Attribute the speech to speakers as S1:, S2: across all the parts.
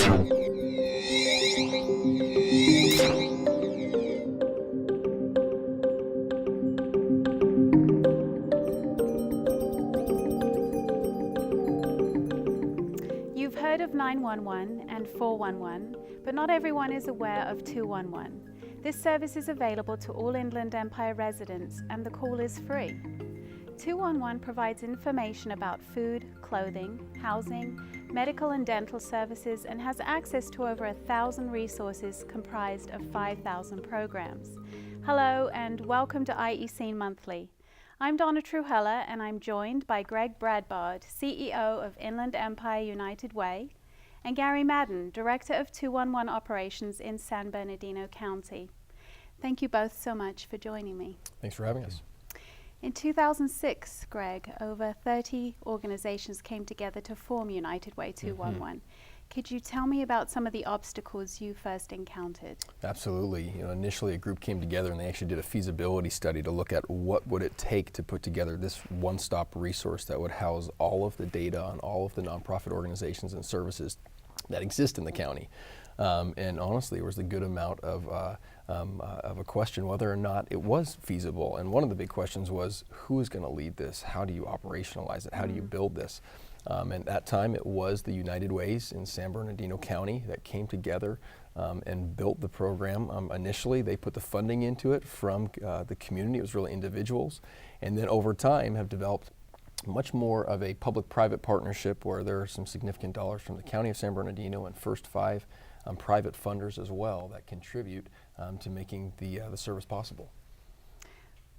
S1: You've heard of 911 and 411, but not everyone is aware of 211. This service is available to all Inland Empire residents and the call is free. 211 provides information about food, clothing, housing, medical and dental services and has access to over 1,000 resources comprised of 5,000 programs. Hello and welcome to IE Monthly. I'm Donna Truhella and I'm joined by Greg Bradbard, CEO of Inland Empire United Way, and Gary Madden, Director of 211 Operations in San Bernardino County. Thank you both so much for joining me.
S2: Thanks for having us.
S1: In 2006, Greg, over 30 organizations came together to form United Way 211. Could you tell me about some of the obstacles you first encountered?
S2: Absolutely. Initially a group came together and they actually did a feasibility study to look at what would it take to put together this one-stop resource that would house all of the data on all of the nonprofit organizations and services that exist in the county. And honestly, there was a good amount of a question whether or not it was feasible. And one of the big questions was, who is going to lead this? How do you operationalize it? How do you build this? And at that time, it was the United Ways in San Bernardino County that came together and built the program. Initially, they put the funding into it from the community. It was really individuals. And then over time have developed much more of a public-private partnership where there are some significant dollars from the County of San Bernardino and First Five private funders as well that contribute to making the service possible.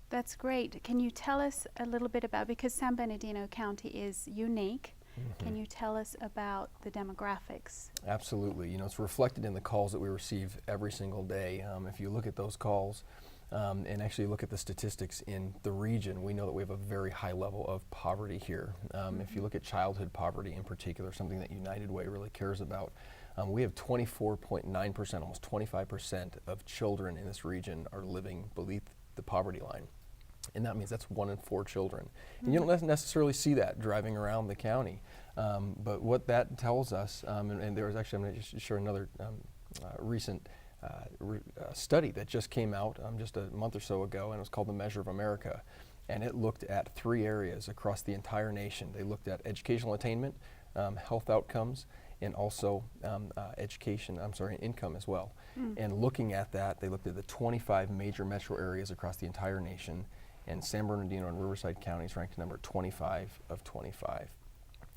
S1: That's great. Can you tell us a little bit about, because San Bernardino County is unique, can you tell us about the demographics?
S2: Absolutely. It's reflected in the calls that we receive every single day. If you look at those calls and actually look at the statistics in the region, we know that we have a very high level of poverty here. If you look at childhood poverty in particular, something that United Way really cares about, we have 24.9%, almost 25% of children in this region are living beneath the poverty line. And that means that's 1 in 4 children. And you don't necessarily see that driving around the county. But what that tells us, and there was actually, I'm going to just share another recent study that just came out just a month or so ago, and it was called The Measure of America. And it looked at 3 areas across the entire nation. They looked at educational attainment, health outcomes, and also income as well. And looking at that, they looked at the 25 major metro areas across the entire nation, and San Bernardino and Riverside counties ranked number 25 of 25.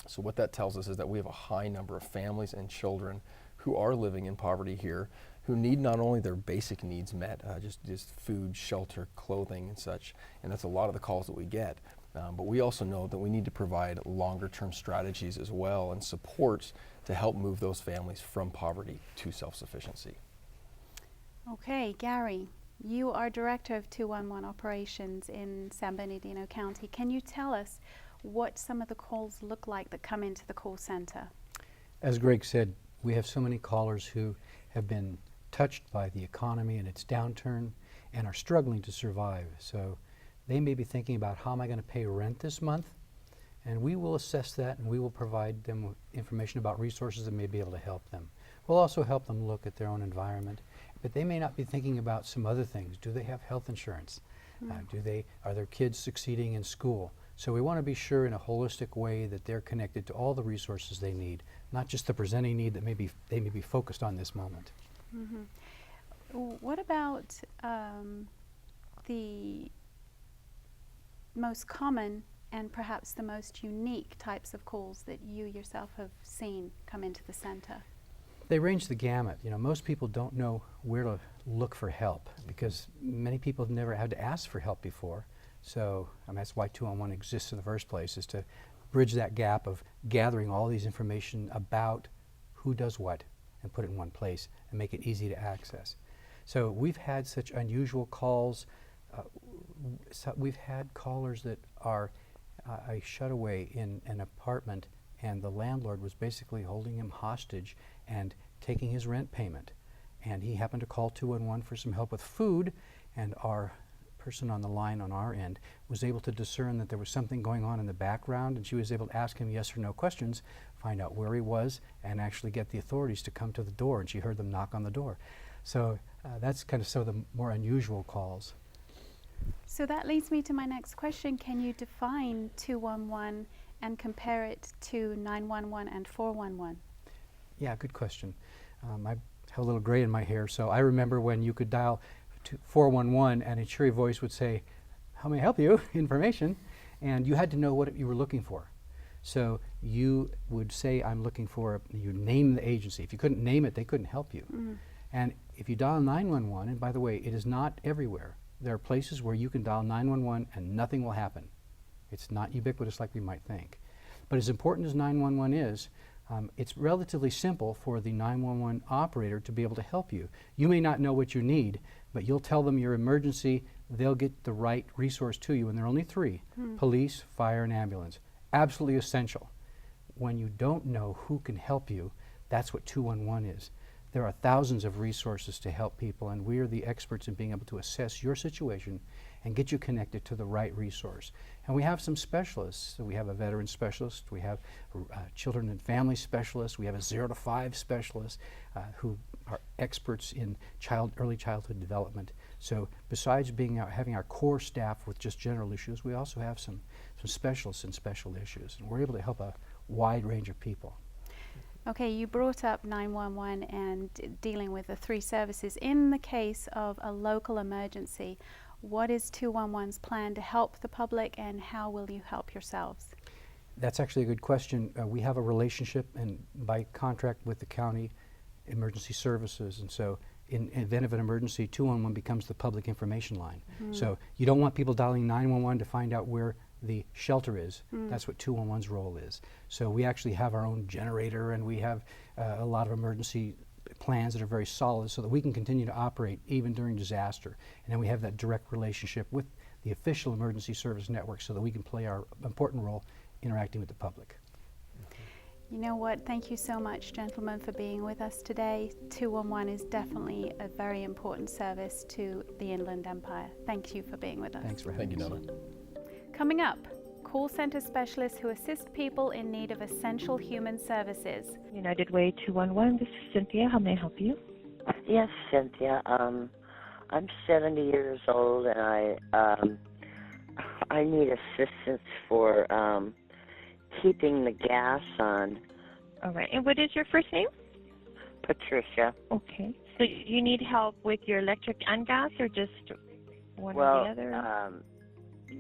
S2: So what that tells us is that we have a high number of families and children who are living in poverty here, who need not only their basic needs met, just food, shelter, clothing, and such, and that's a lot of the calls that we get. But we also know that we need to provide longer-term strategies as well and supports to help move those families from poverty to self-sufficiency.
S1: Okay, Gary, you are Director of 211 Operations in San Bernardino County. Can you tell us what some of the calls look like that come into the call center?
S3: As Greg said, we have so many callers who have been touched by the economy and its downturn and are struggling to survive. So they may be thinking about, how am I going to pay rent this month? And we will assess that and we will provide them with information about resources that may be able to help them. We'll also help them look at their own environment, but they may not be thinking about some other things. Do they have health insurance? Are their kids succeeding in school? So we want to be sure in a holistic way that they're connected to all the resources they need, not just the presenting need that they may be focused on this moment.
S1: What about the most common and perhaps the most unique types of calls that you yourself have seen come into the center?
S3: They range the gamut. Most people don't know where to look for help because many people have never had to ask for help before. So that's why 211 exists in the first place, is to bridge that gap of gathering all these information about who does what and put it in one place and make it easy to access. So we've had such unusual calls. We've had callers that are a shutaway in an apartment, and the landlord was basically holding him hostage and taking his rent payment. And he happened to call 211 for some help with food, and our person on the line on our end was able to discern that there was something going on in the background, and she was able to ask him yes or no questions, find out where he was, and actually get the authorities to come to the door, and she heard them knock on the door. So that's kind of some of the more unusual calls.
S1: So that leads me to my next question. Can you define 211 and compare it to 911 and 411?
S3: Yeah, good question. I have a little gray in my hair, so I remember when you could dial 411 and a cheery voice would say, "How may I help you?" information, and you had to know what you were looking for. So you would say, "I'm looking for," you name the agency. If you couldn't name it, they couldn't help you. And if you dial 911, and by the way, it is not everywhere. There are places where you can dial 911 and nothing will happen. It's not ubiquitous like we might think. But as important as 911 is, it's relatively simple for the 911 operator to be able to help you. You may not know what you need, but you'll tell them your emergency, they'll get the right resource to you, and there are only three: police, fire, and ambulance. Absolutely essential. When you don't know who can help you, that's what 211 is. There are thousands of resources to help people, and we are the experts in being able to assess your situation and get you connected to the right resource. And we have some specialists. So we have a veteran specialist, we have children and family specialists, we have a 0 to 5 specialist who are experts in early childhood development. So besides having our core staff with just general issues, we also have some specialists in special issues, and we're able to help a wide range of people.
S1: Okay, you brought up 911 and dealing with the three services. In the case of a local emergency, what is 211's plan to help the public, and how will you help yourselves?
S3: That's actually a good question. We have a relationship and by contract with the county emergency services, and so in event of an emergency, 211 becomes the public information line. So you don't want people dialing 911 to find out where the shelter is. That's what 211's role is. So we actually have our own generator, and we have a lot of emergency plans that are very solid so that we can continue to operate even during disaster. And then we have that direct relationship with the official emergency service network so that we can play our important role interacting with the public.
S1: You know what? Thank you so much, gentlemen, for being with us today. 211 is definitely a very important service to the Inland Empire. Thank you for being with us.
S3: Thanks for having
S2: Thank you,
S3: us.
S2: Nona.
S1: Coming up, call center specialists who assist people in need of essential human services.
S4: United Way 211, this is Cynthia. How may I help you?
S5: Yes, Cynthia. I'm 70 years old, and I need assistance for keeping the gas on.
S4: All right. And what is your first name?
S5: Patricia.
S4: Okay. So you need help with your electric and gas, or just one or the other?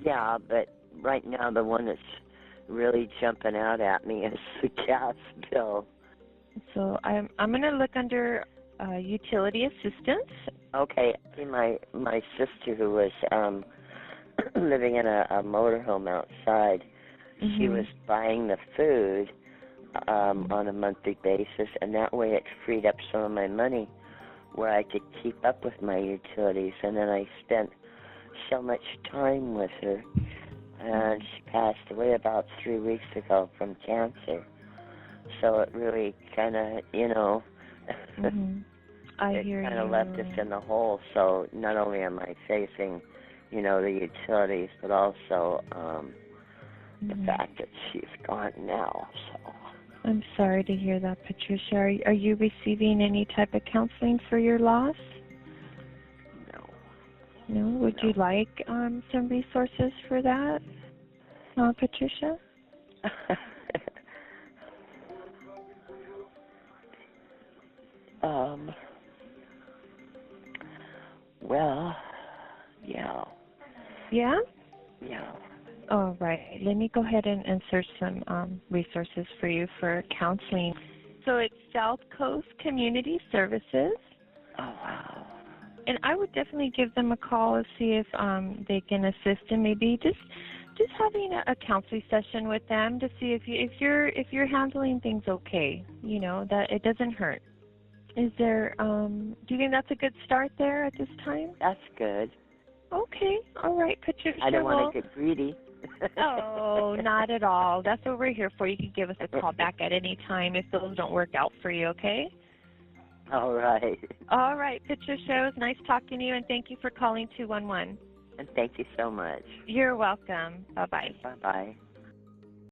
S5: Yeah, but right now the one that's really jumping out at me is the gas bill.
S4: So I'm going to look under utility assistance.
S5: Okay. My sister, who was living in a motorhome outside, she was buying the food on a monthly basis, and that way it freed up some of my money where I could keep up with my utilities. And then I spent so much time with her, and she passed away about 3 weeks ago from cancer. So it really kind of,
S4: it
S5: kind of left us in the hole. So not only am I facing, the utilities, but also the fact that she's gone now. So
S4: I'm sorry to hear that, Patricia. Are you receiving any type of counseling for your loss? No? Would you like some resources for that, Patricia?
S5: Well, yeah.
S4: Yeah?
S5: Yeah.
S4: All right. Let me go ahead and search some resources for you for counseling. So it's South Coast Community Services.
S5: Oh, wow.
S4: And I would definitely give them a call and see if they can assist in maybe just having a counseling session with them to see if you're handling things okay. That it doesn't hurt. Is there? Do you think that's a good start there at this time?
S5: That's good.
S4: Okay. All right, Patricia.
S5: I don't want to get greedy.
S4: Oh, not at all. That's what we're here for. You can give us a call back at any time if those don't work out for you, okay?
S5: All right.
S4: All right, Patricia. It was nice talking to you, and thank you for calling 211.
S5: And thank you so much.
S4: You're welcome. Bye-bye.
S5: Bye-bye.